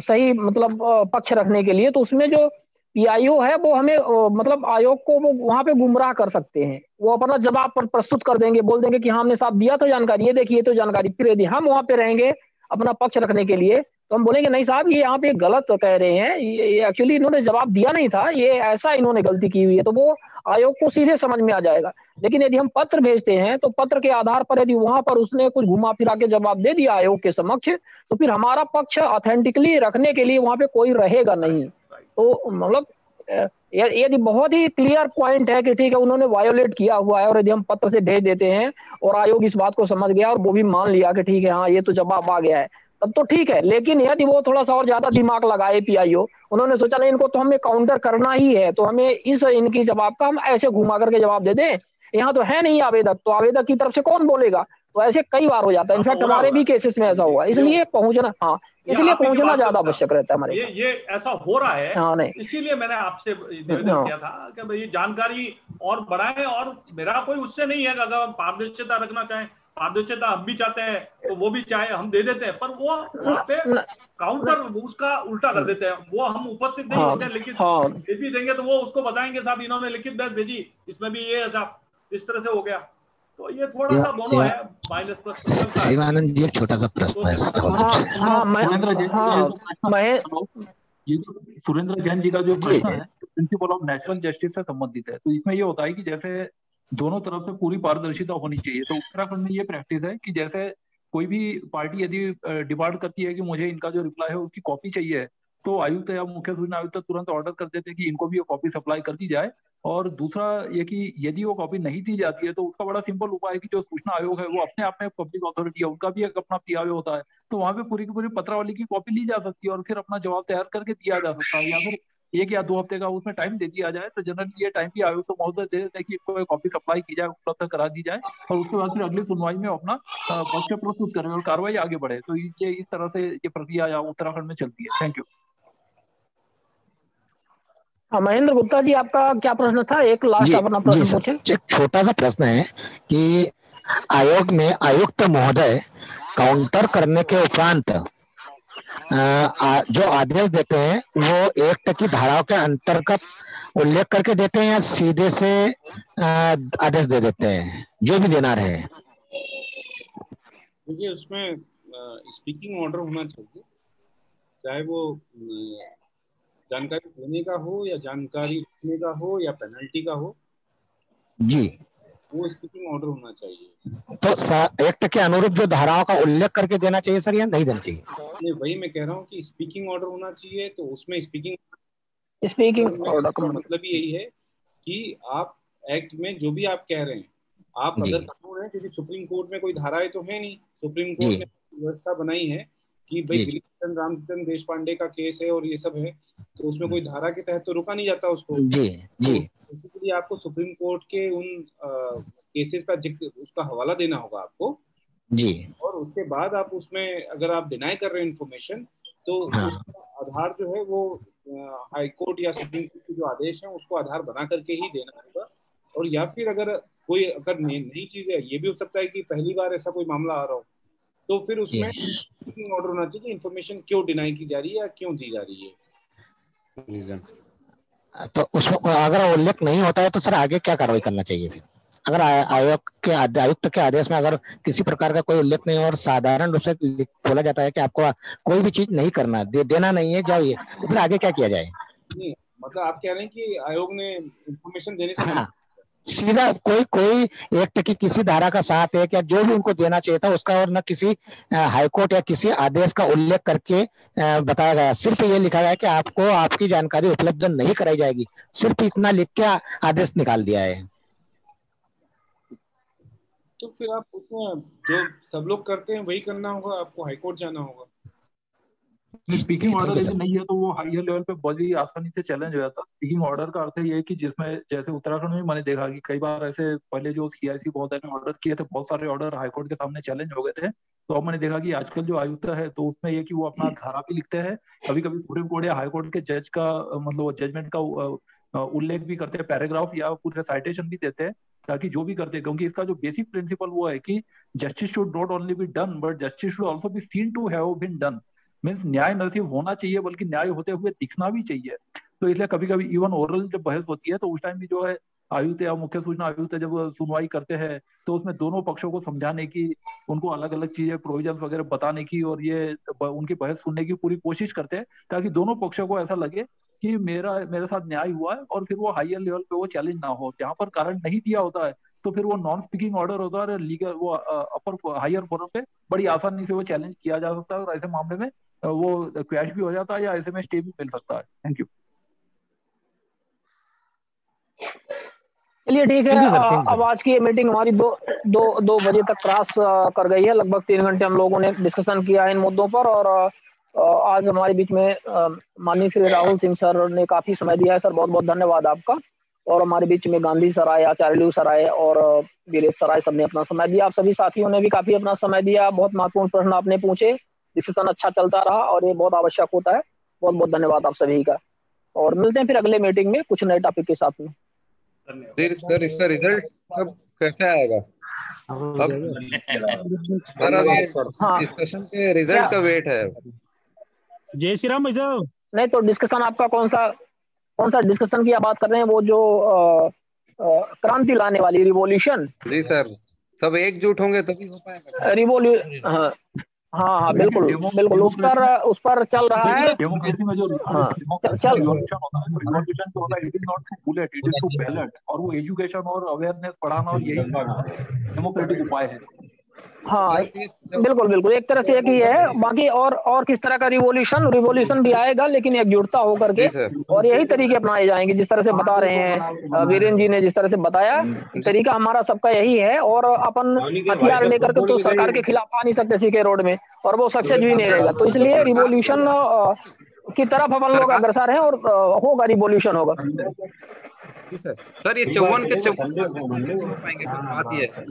सही मतलब पक्ष रखने के लिए, तो उसमें जो पीआईओ है वो हमें मतलब आयोग को वो वहां पे गुमराह कर सकते हैं, वो अपना जवाब पर प्रस्तुत कर देंगे, बोल देंगे कि हाँ हमने साहब दिया तो जानकारी, ये देखिए तो जानकारी। फिर यदि हम वहां पे रहेंगे अपना पक्ष रखने के लिए तो हम बोलेंगे नहीं साहब ये यहाँ पे गलत तो कह रहे हैं, ये एक्चुअली इन्होंने जवाब दिया नहीं था, ये ऐसा इन्होंने गलती की हुई है, तो वो आयोग को सीधे समझ में आ जाएगा। लेकिन यदि हम पत्र भेजते हैं तो पत्र के आधार पर यदि वहां पर उसने कुछ घुमा फिरा के जवाब दे दिया आयोग के समक्ष, तो फिर हमारा पक्ष ऑथेंटिकली रखने के लिए वहां पे कोई रहेगा नहीं। तो मतलब यदि बहुत ही क्लियर पॉइंट है कि ठीक है उन्होंने वायोलेट किया हुआ है और यदि हम पत्र से भेज देते हैं और आयोग इस बात को समझ गया और वो भी मान लिया कि ठीक है हाँ ये तो जवाब आ गया है, तब तो ठीक है। लेकिन यदि वो थोड़ा सा और ज्यादा दिमाग लगाए पीआईओ, उन्होंने सोचा नहीं इनको तो हमें काउंटर करना ही है, तो हमें इस इनकी जवाब का हम ऐसे घुमा करके जवाब दे दें, यहाँ तो है नहीं आवेदक, तो आवेदक की तरफ से कौन बोलेगा। तो ऐसे कई बार हो जाता है, इनफैक्ट हमारे भी केसेस में ऐसा हुआ, इसलिए पहुंचना, हाँ इसलिए पहुंचना ज्यादा आवश्यक रहता है हमारे। ये ऐसा हो रहा है, हाँ नहीं, इसीलिए मैंने आपसे निवेदन किया था कि भाई जानकारी और बढ़ाएं। और मेरा कोई उससे नहीं है, अगर हम पारदर्शिता रखना चाहें, पारदर्शिता हम भी चाहते हैं तो वो भी चाहे हम दे देते हैं, पर वो वहाँ पे काउंटर उसका उल्टा कर देते हैं, वो हम उपस्थित नहीं होते हैं, लेकिन भेज भी देंगे तो वो उसको बताएंगे साहब इन्होंने लिखित बहस भेजी, इसमें भी ये साहब इस तरह से हो गया। तो ये थोड़ा सा दोनों है माइनस प्लस। शिवानंद जी एक छोटा सा प्रश्न है इसका। ये जो सुरेंद्र जैन जी का जो प्रश्न है प्रिंसिपल ऑफ नेचुरल जस्टिस से संबंधित है, तो इसमें ये होता है कि जैसे दोनों तरफ से पूरी पारदर्शिता होनी चाहिए। तो उत्तराखंड में ये प्रैक्टिस है कि जैसे कोई भी पार्टी यदि डिमांड करती है कि मुझे इनका जो रिप्लाई है उसकी कॉपी चाहिए, तो आयुक्त या मुख्य सूचना आयुक्त तुरंत ऑर्डर कर देते हैं कि इनको भी ये कॉपी सप्लाई कर दी जाए। और दूसरा ये कि यदि वो कॉपी नहीं दी जाती है तो उसका बड़ा सिंपल उपाय है कि जो सूचना आयोग है वो अपने आप में पब्लिक अथॉरिटी है, उनका भी एक अपना पीआईओ होता है, तो वहां पे पूरी की पूरी पत्रावली की कॉपी ली जा सकती है और फिर अपना जवाब तैयार करके दिया जा सकता है, या फिर 1 या 2 हफ्ते का उसमें टाइम दे दिया जाए। तो जनरली ये टाइम भी आयोग तो महोदय दे देते हैं कि इनको कॉपी सप्लाई की जाए, उपलब्ध करा दी जाए, और उसके बाद फिर अगली सुनवाई में अपना पक्ष प्रस्तुत करें और कार्रवाई आगे बढ़े। तो ये इस तरह से ये प्रक्रिया उत्तराखंड में चलती है। Thank you. महेंद्र गुप्ता जी आपका क्या प्रश्न था? एक लास्ट अपना प्रश्न पूछे। एक छोटा सा प्रश्न है कि आयोग में आयुक्त महोदय काउंटर करने के उपरांत जो आदेश देते हैं वो एक्ट की धाराओं के अंतर्गत उल्लेख करके देते हैं या सीधे से आदेश दे देते हैं जो भी देना रहे? देखिए उसमें स्पीकिंग ऑर्डर होना चाहिए, चाहे वो जानकारी देने का हो या जानकारी रखने का हो या पेनल्टी का हो जी, वो स्पीकिंग ऑर्डर होना चाहिए। तो एक्ट के अनुरूप जो धाराओं का उल्लेख करके देना चाहिए सर या नहीं देना चाहिए? नहीं, वही मैं कह रहा हूँ कि स्पीकिंग ऑर्डर होना चाहिए। तो उसमें स्पीकिंग ऑर्डर का मतलब यही है कि आप एक्ट में जो भी आप कह रहे हैं, आप अगर कानून है, क्योंकि सुप्रीम कोर्ट में कोई धाराएं तो है नहीं, सुप्रीम कोर्ट ने व्यवस्था बनाई है कि भाई गिरीश रामचंद्र देशपांडे का केस है और ये सब है, तो उसमें कोई धारा के तहत तो रुका नहीं जाता उसको। इसलिए आपको सुप्रीम कोर्ट के उन केसेस का जिक्र, उसका हवाला देना होगा आपको जी, और उसके बाद आप उसमें अगर आप डिनाई कर रहे हैं इन्फॉर्मेशन, तो उसका आधार जो है वो हाई कोर्ट या सुप्रीम कोर्ट के जो आदेश है उसको आधार बना करके ही देना होगा। और या फिर अगर कोई अगर नई चीज है, ये भी हो सकता है कि पहली बार ऐसा कोई मामला आ रहा हो, तो फिर उसमें ऑर्डर होना चाहिए कि इन्फॉर्मेशन क्यों डिनाई की जा रही है या क्यों दी जा रही है रीजन। तो उसमें अगर उल्लेख नहीं होता है तो सर आगे क्या कार्रवाई करना चाहिए? फिर अगर आयोग के आयुक्त के आदेश में अगर किसी प्रकार का कोई उल्लेख नहीं और साधारण रूप से बोला जाता है कि आपको कोई भी चीज नहीं करना, देना नहीं है जाइए, तो फिर आगे क्या किया जाए? नहीं, मतलब आप कह रहे हैं कि आयोग ने इन्फॉर्मेशन देने से सीधा कोई एक्ट की किसी धारा का साथ है क्या जो भी उनको देना चाहिए था उसका, और न किसी हाईकोर्ट या किसी आदेश का उल्लेख करके बताया गया, सिर्फ ये लिखा गया कि आपको आपकी जानकारी उपलब्ध नहीं कराई जाएगी, सिर्फ इतना लिख के आदेश निकाल दिया है। तो फिर आप उसमें जो सब लोग करते हैं वही करना होगा, आपको हाईकोर्ट जाना होगा। स्पीकिंग ऑर्डर यदि नहीं है तो वो हायर लेवल पे बड़ी आसानी से चैलेंज हो जाता है। स्पीकिंग ऑर्डर का अर्थ ये है कि जिसमें जैसे उत्तराखंड में मैंने देखा कि कई बार ऐसे पहले जो सीआईसी महोदय ने ऑर्डर किए थे, बहुत सारे ऑर्डर हाईकोर्ट के सामने चैलेंज हो गए थे। तो अब मैंने देखा कि आजकल जो आयुक्त है तो उसमें ये कि वो अपना धारा भी लिखते हैं, कभी कभी सुप्रीम कोर्ट या हाईकोर्ट के जज का मतलब जजमेंट का उल्लेख भी करते हैं, पैराग्राफ या पूरे साइटेशन भी देते हैं, ताकि जो भी करते हैं, क्योंकि इसका जो बेसिक प्रिंसिपल वो है कि justice should not only be done but justice should also be seen to have been done. Means न्याय न सिर्फ होना चाहिए बल्कि न्याय होते हुए दिखना भी चाहिए। तो इसलिए कभी कभी इवन ओरल जब बहस होती है तो उस टाइम भी जो है आयुक्त या मुख्य सूचना आयुक्त जब सुनवाई करते हैं तो उसमें दोनों पक्षों को समझाने की, उनको अलग अलग चीजें प्रोविजन वगैरह बताने की और ये उनकी बहस सुनने की पूरी कोशिश करते हैं, ताकि दोनों पक्षों को ऐसा लगे कि मेरे साथ न्याय हुआ है, और फिर वो हायर लेवल पे वो चैलेंज ना हो। जहां पर कारण नहीं दिया होता है तो फिर वो नॉन स्पीकिंग ऑर्डर होता है और लीगल वो अपर हायर फोरम पे बड़ी आसानी से वो चैलेंज किया जा सकता है, और ऐसे मामले में वो क्वैश भी हो जाता है या ऐसे में स्टे भी मिल सकता है। Thank you. चलिए ठीक है। अब आज की ये मीटिंग हमारी दो बजे तक क्रॉस कर गई है। लगभग 3 घंटे हम लोगों ने डिस्कशन किया है इन मुद्दों पर, और आज हमारे बीच में माननीय श्री राहुल सिंह सर ने काफी समय दिया है। सर बहुत बहुत धन्यवाद आपका। और हमारे बीच में गांधी सर आए, आचार्य सर आए और वीरेश सर आए, सबने अपना समय दिया। आप सभी साथियों ने भी काफी अपना समय दिया, बहुत महत्वपूर्ण प्रश्न आपने पूछे, डिस्कशन अच्छा चलता रहा और ये बहुत आवश्यक होता है। बहुत बहुत धन्यवाद आप सभी का, और मिलते हैं फिर अगले मीटिंग में कुछ नए टॉपिक के साथ में। सर इसका रिजल्ट कब कैसे आएगा? अब सर अभी डिस्कशन के रिजल्ट का वेट है। जय श्री राम भाई साहब। नहीं तो डिस्कशन आपका कौन सा डिस्कशन की आप बात कर रहे हैं? वो जो क्रांति लाने वाली रिवॉल्यूशन। जी सर, सब एकजुट होंगे तभी हो पाएगा रिवॉल्यूशन। हाँ बिल्कुल बिल्कुल, उस पर चल रहा है। डेमोक्रेसी में जो रिवॉल्यूशन होता है, रिवॉल्यूशन जो होता है, it is not through bullet, it is through ballot. और वो एजुकेशन और अवेयरनेस बढ़ाना, और यही डेमोक्रेटिक उपाय है। हाँ बिल्कुल बिल्कुल, एक तरह से एक ही है। बाकी और किस तरह का रिवॉल्यूशन भी आएगा, लेकिन एकजुटता होकर के, और यही तरीके अपनाए जाएंगे जिस तरह से बता रहे हैं वीरेंद्र जी ने, जिस तरह से बताया। तरीका हमारा सबका यही है। और अपन हथियार लेकर के तो सरकार के खिलाफ आ नहीं सकते सीके रोड में, और वो सक्सेस भी नहीं रहेगा। तो इसलिए रिवॉल्यूशन की तरफ अपन लोग अग्रसर हैं, और होगा, रिवॉल्यूशन होगा। सर ये 54 के 54 हो पाएंगे, बस बात ये है।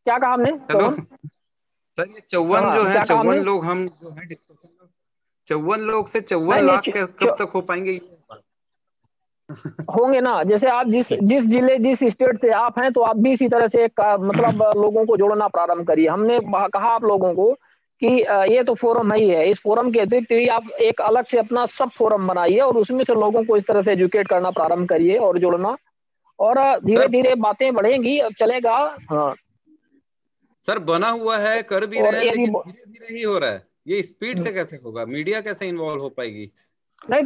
क्या कहा हमने? हेलो सर, ये 54 जो है, 54 लोग हम जो है डिस्कशन में, 54 लोग से 54 लाख कब तक हो पाएंगे? होंगे ना। जैसे आप जिस जिले जिस स्टेट से आप हैं, तो आप भी इसी तरह से मतलब लोगों को जोड़ना प्रारंभ करिए। हमने कहा आप लोगों को कि ये तो फोरम ही है, इस फोरम के अतिरिक्त भी आप एक अलग से अपना सब फोरम बनाइए, और उसमें से लोगों को इस तरह से एजुकेट करना प्रारंभ करिए और जोड़ना, और धीरे धीरे बातें बढ़ेंगी, चलेगा। हाँ सर बना हुआ है, कर भी रहे हैं, लेकिन धीरे धीरे ही हो रहा है। ये स्पीड से कैसे होगा? मीडिया कैसे इन्वॉल्व हो पाएगी? नहीं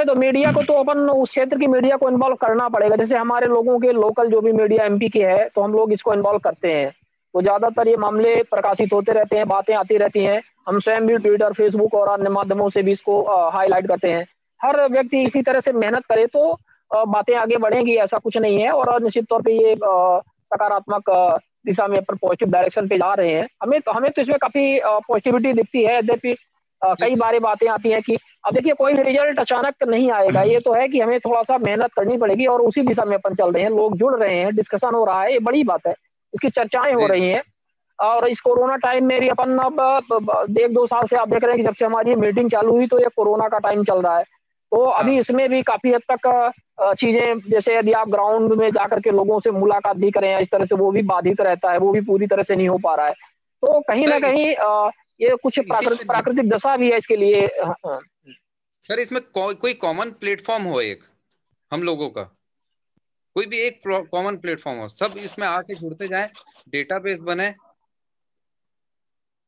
तो मीडिया को तो अपन उस क्षेत्र की मीडिया को इन्वॉल्व करना पड़ेगा। जैसे हमारे लोगों के लोकल जो भी मीडिया एमपी की है, तो हम लोग इसको इन्वॉल्व करते हैं। तो ज्यादातर ये मामले प्रकाशित होते रहते हैं, बातें आती रहती हैं। हम स्वयं भी ट्विटर, फेसबुक और अन्य माध्यमों से भी इसको हाईलाइट करते हैं। हर व्यक्ति इसी तरह से मेहनत करे तो बातें आगे बढ़ेंगी, ऐसा कुछ नहीं है। और निश्चित तौर पर ये सकारात्मक दिशा में अपन पॉजिटिव डायरेक्शन पे जा रहे हैं। हमें तो इसमें काफी पॉजिटिविटी दिखती है। यद्यपि कई बारी बातें आती हैं कि अब देखिए कोई भी रिजल्ट अचानक नहीं आएगा। ये तो है कि हमें थोड़ा सा मेहनत करनी पड़ेगी, और उसी दिशा में अपन चल रहे हैं। लोग जुड़ रहे हैं, डिस्कशन हो रहा है, ये बड़ी बात है, इसकी चर्चाएं हो रही हैं। और इस कोरोना टाइम में भी अपन अब 1-2 साल से आप देख रहे हैं कि जब से हमारी मीटिंग चालू हुई, तो ये कोरोना का टाइम चल रहा है। तो अभी इसमें भी काफी हद तक चीजें, जैसे यदि आप ग्राउंड में जाकर के लोगों से मुलाकात भी करें इस तरह से, वो भी बाधित रहता है, वो भी पूरी तरह से नहीं हो पा रहा है। तो कहीं ना कहीं ये कुछ प्राकृतिक दशा भी है इसके लिए। सर इसमें कोई कॉमन प्लेटफॉर्म हो, एक हम लोगों का कोई भी एक कॉमन प्लेटफॉर्म हो, सब इसमें आके जुड़ते जाएं, डेटाबेस बने,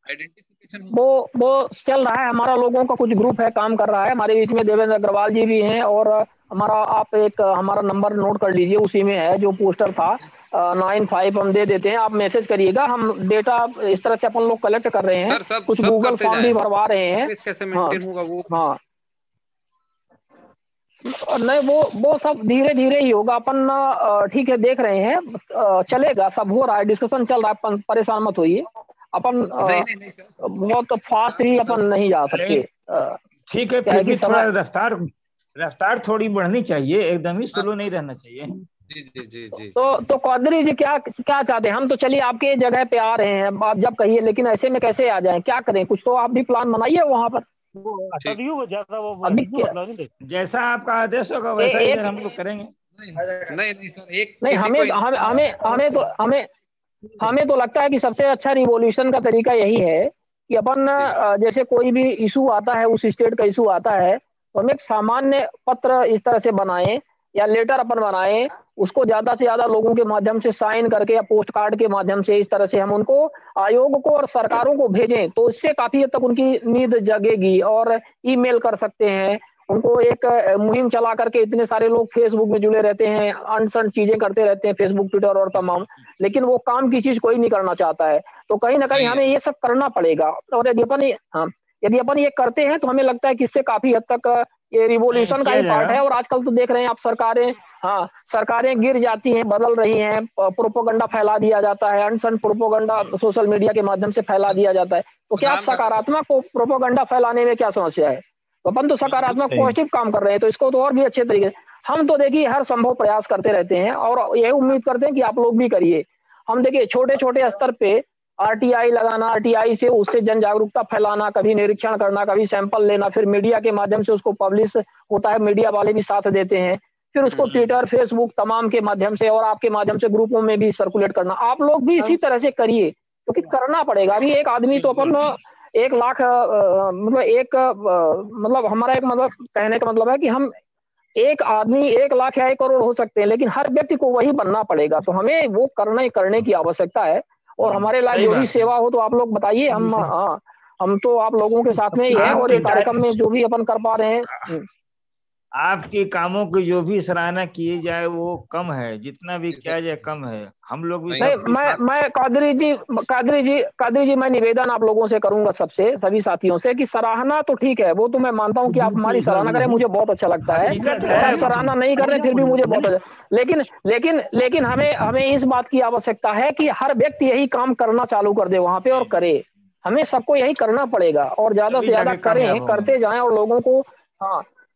आइडेंटिफिकेशन। वो चल रहा है। हमारा लोगों का कुछ ग्रुप है, काम कर रहा है। हमारे बीच में देवेंद्र अग्रवाल जी भी हैं, और हमारा नंबर नोट कर लीजिए, उसी में है जो पोस्टर था 95 हम दे देते हैं, आप मैसेज करिएगा। हम डेटा इस तरह से अपन लोग कलेक्ट कर रहे हैं, कुछ गूगल फॉर्म भी भरवा रहे हैं। कैसे मेंटेन होगा वो? हाँ नहीं, वो सब धीरे धीरे ही होगा। अपन ठीक है, देख रहे हैं, चलेगा, सब हो रहा है, डिस्कशन चल रहा है, परेशान मत होइए। अपन बहुत फास्ट ही अपन नहीं जा सकते। ठीक है, फिर भी थोड़ा रफ्तार थोड़ी बढ़नी चाहिए, एकदम ही स्लो नहीं रहना चाहिए। जी। तो कौदरी जी क्या चाहते हैं? हम तो चलिए आपके जगह पे आ रहे हैं, आप जब कहिए, लेकिन ऐसे में कैसे आ जाएं, क्या करें? कुछ तो आप भी प्लान बनाइए वहां पर। जैसा आपका आदेश होगा वैसा ही हम लोग करेंगे। नहीं सर, नहीं, हमें तो लगता है कि सबसे अच्छा रिवॉल्यूशन का तरीका यही है कि अपन जैसे कोई भी इशू आता है, उस स्टेट का इशू आता है, तो हम एक सामान्य पत्र इस तरह से बनाएं या लेटर अपन बनाएं, उसको ज्यादा से ज्यादा लोगों के माध्यम से साइन करके या पोस्ट कार्ड के माध्यम से इस तरह से हम उनको, आयोग को और सरकारों को भेजें, तो इससे काफी हद तक उनकी नींद जगेगी। और ईमेल कर सकते हैं उनको, एक मुहिम चला करके, इतने सारे लोग फेसबुक में जुड़े रहते हैं, अनसन चीजें करते रहते हैं फेसबुक, ट्विटर और तमाम, लेकिन वो काम की चीज कोई नहीं करना चाहता है। तो कहीं ना कहीं हमें ये सब करना पड़ेगा। और यदि अपन ये करते हैं, तो हमें लगता है कि इससे काफी हद तक ये रिवोल्यूशन का ही पार्ट है। और आजकल तो देख रहे हैं आप, सरकारें, हाँ, सरकारें गिर जाती हैं, बदल रही हैं, प्रोपोगंडा फैला दिया जाता है, अनसन प्रोपोगंडा सोशल मीडिया के माध्यम से फैला दिया जाता है। तो क्या सकारात्मक प्रोपोगंडा फैलाने में क्या समस्या है? तो अपन तो सकारात्मक पॉजिटिव काम कर रहे हैं, तो इसको तो और भी अच्छे तरीके हम तो देखिए हर संभव प्रयास करते रहते हैं और यही उम्मीद करते हैं कि आप लोग भी करिए। हम देखिए छोटे छोटे स्तर पे आरटीआई लगाना, आरटीआई से उससे जन जागरूकता फैलाना, कभी निरीक्षण करना, कभी सैंपल लेना, फिर मीडिया के माध्यम से उसको पब्लिश होता है, मीडिया वाले भी साथ देते हैं, फिर उसको ट्विटर, फेसबुक तमाम के माध्यम से और आपके माध्यम से ग्रुपों में भी सर्कुलेट करना। आप लोग भी इसी तरह से करिए, क्योंकि करना पड़ेगा। अभी एक आदमी तो अपन 1 लाख मतलब एक मतलब हमारा एक मतलब कहने का मतलब है कि हम एक आदमी 1 लाख या 1 करोड़ हो सकते हैं, लेकिन हर व्यक्ति को वही बनना पड़ेगा। तो हमें वो करने की आवश्यकता है। और हमारे लायक जो भी सेवा हो तो आप लोग बताइए, हम तो आप लोगों के साथ में ही है और ये कार्यक्रम में जो भी अपन कर पा रहे हैं, आपके कामों की जो भी सराहना किए जाए वो कम है, जितना भी किया जाए कम है। हम लोग भी मैं कादरी जी मैं निवेदन आप लोगों से करूंगा, सभी साथियों से, कि सराहना तो ठीक है, वो तो मैं मानता हूं कि आप हमारी सराहना करें, मुझे बहुत अच्छा लगता है। और आप सराहना नहीं कर रहे फिर भी मुझे बहुत अच्छा, लेकिन हमें इस बात की आवश्यकता है कि हर व्यक्ति यही काम करना चालू कर दे वहां पे और करे। हमें सबको यही करना पड़ेगा और ज्यादा से ज्यादा करें, करते जाएं और लोगों को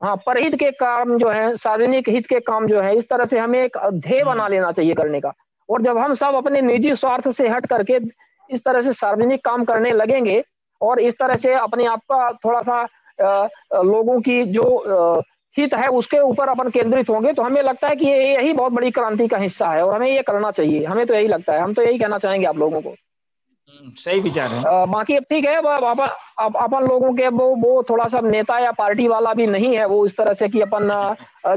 हाँ परहित के काम जो है, सार्वजनिक हित के काम जो है, इस तरह से हमें एक ध्येय बना लेना चाहिए करने का। और जब हम सब अपने निजी स्वार्थ से हट करके इस तरह से सार्वजनिक काम करने लगेंगे और इस तरह से अपने आप का थोड़ा सा लोगों की जो हित है उसके ऊपर अपन केंद्रित होंगे, तो हमें लगता है कि यही बहुत बड़ी क्रांति का हिस्सा है और हमें ये करना चाहिए। हमें तो यही लगता है, हम तो यही कहना चाहेंगे आप लोगों को। सही विचार है। बाकी अब ठीक है, अपन लोगों के वो थोड़ा सा नेता या पार्टी वाला भी नहीं है वो इस तरह से कि अपन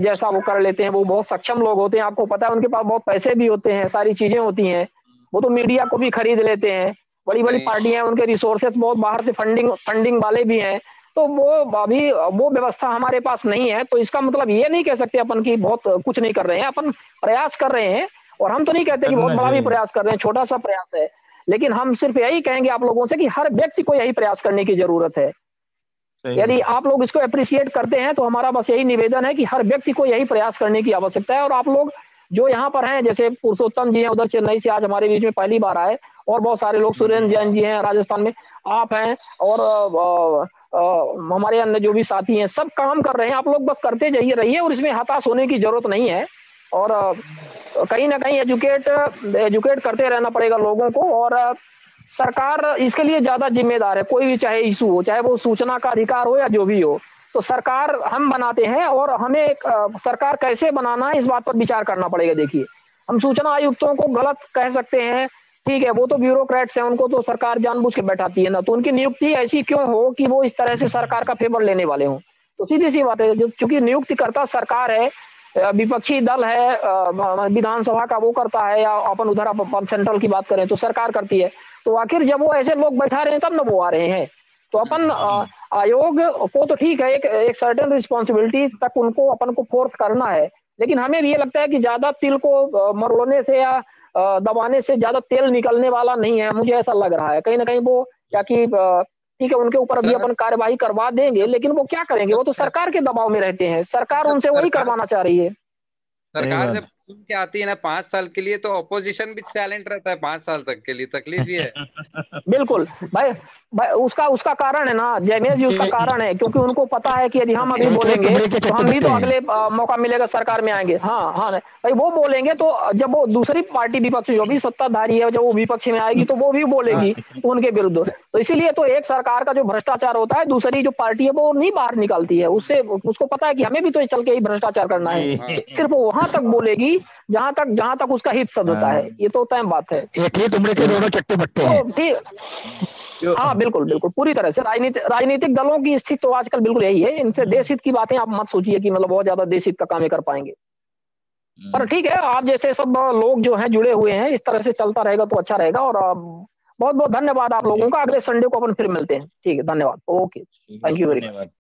जैसा वो कर लेते हैं। वो बहुत सक्षम लोग होते हैं, आपको पता है, उनके पास बहुत पैसे भी होते हैं, सारी चीजें होती हैं। वो तो मीडिया को भी खरीद लेते हैं, बड़ी बड़ी पार्टियां, उनके रिसोर्सेस बहुत, बाहर से फंडिंग वाले भी हैं। तो वो अभी वो व्यवस्था हमारे पास नहीं है। तो इसका मतलब ये नहीं कह सकते अपन की बहुत कुछ नहीं कर रहे हैं, अपन प्रयास कर रहे हैं। और हम तो नहीं कहते कि बहुत बड़ा भी प्रयास कर रहे हैं, छोटा सा प्रयास है, लेकिन हम सिर्फ यही कहेंगे आप लोगों से कि हर व्यक्ति को यही प्रयास करने की जरूरत है। यदि आप लोग इसको अप्रिशिएट करते हैं तो हमारा बस यही निवेदन है कि हर व्यक्ति को यही प्रयास करने की आवश्यकता है। और आप लोग जो यहाँ पर हैं, जैसे पुरुषोत्तम जी हैं उधर चेन्नई से, आज हमारे बीच में पहली बार आए, और बहुत सारे लोग, सुरेंद्र जैन जी हैं राजस्थान में, आप हैं, और हमारे अन्य जो भी साथी हैं, सब काम कर रहे हैं। आप लोग बस करते जाइए, रहिए, और इसमें हताश होने की जरूरत नहीं है। और कहीं ना कहीं एजुकेट करते रहना पड़ेगा लोगों को। और सरकार इसके लिए ज्यादा जिम्मेदार है। कोई भी चाहे इशू हो, चाहे वो सूचना का अधिकार हो या जो भी हो, तो सरकार हम बनाते हैं और हमें सरकार कैसे बनाना है इस बात पर विचार करना पड़ेगा। देखिए, हम सूचना आयुक्तों को गलत कह सकते हैं, ठीक है, वो तो ब्यूरोक्रेट्स हैं, उनको तो सरकार जानबूझ के बैठाती है ना, तो उनकी नियुक्ति ऐसी क्यों हो कि वो इस तरह से सरकार का फेवर लेने वाले हों। तो सीधी सी बात है, जो चूंकि नियुक्तिकर्ता सरकार है, विपक्षी दल है, विधानसभा का वो करता है, या अपन उधर अपन सेंट्रल की बात करें तो सरकार करती है। तो आखिर जब वो ऐसे लोग बैठा रहे हैं तब न वो आ रहे हैं। तो अपन आयोग को तो ठीक है, एक सर्टेन रिस्पॉन्सिबिलिटी तक उनको अपन को फोर्स करना है, लेकिन हमें भी ये लगता है कि ज्यादा तिल को मरोड़ने से या दबाने से ज्यादा तेल निकलने वाला नहीं है। मुझे ऐसा लग रहा है कहीं ना कहीं वो, क्या कि ठीक है, उनके ऊपर भी अपन कार्यवाही करवा देंगे, लेकिन वो क्या करेंगे, वो तो सरकार के दबाव में रहते हैं, सरकार उनसे वही करवाना चाह रही है। सरकार जब सुन के आती है ना 5 साल के लिए, तो ऑपोजिशन भी साइलेंट रहता है 5 साल तक के लिए। तकलीफ ये है। बिल्कुल भाई उसका कारण है ना जयमेश जी, उसका कारण है, क्योंकि उनको पता है कि यदि हम अभी बोलेंगे तो हम भी तो अगले मौका मिलेगा सरकार में आएंगे। हाँ भाई, वो बोलेंगे तो जब वो दूसरी पार्टी विपक्ष जो भी सत्ताधारी है, जब वो विपक्ष में आएगी तो वो भी बोलेगी उनके विरुद्ध। तो इसीलिए तो एक सरकार का जो भ्रष्टाचार होता है, दूसरी जो पार्टी है वो नहीं बाहर निकालती है, उससे उसको पता है कि हमें भी तो चल के ही भ्रष्टाचार करना है, सिर्फ वो वहां तक बोलेगी जहां तक उसका हित सिद्ध होता है। ये तो तय बात है। तुमने के दोनों चट्टे बट्टे हैं। ठीक, हाँ बिल्कुल पूरी तरह से राजनीतिक दलों की स्थिति तो आजकल बिल्कुल यही है। इनसे देश हित की बातें आप मत सोचिए कि मतलब बहुत ज्यादा देश हित का काम कर पाएंगे। पर ठीक है, आप जैसे सब लोग जो हैं जुड़े हुए हैं, इस तरह से चलता रहेगा तो अच्छा रहेगा। और बहुत बहुत धन्यवाद आप लोगों का। अगले संडे को अपन फिर मिलते हैं। ठीक है, धन्यवाद। Okay, thank you very much.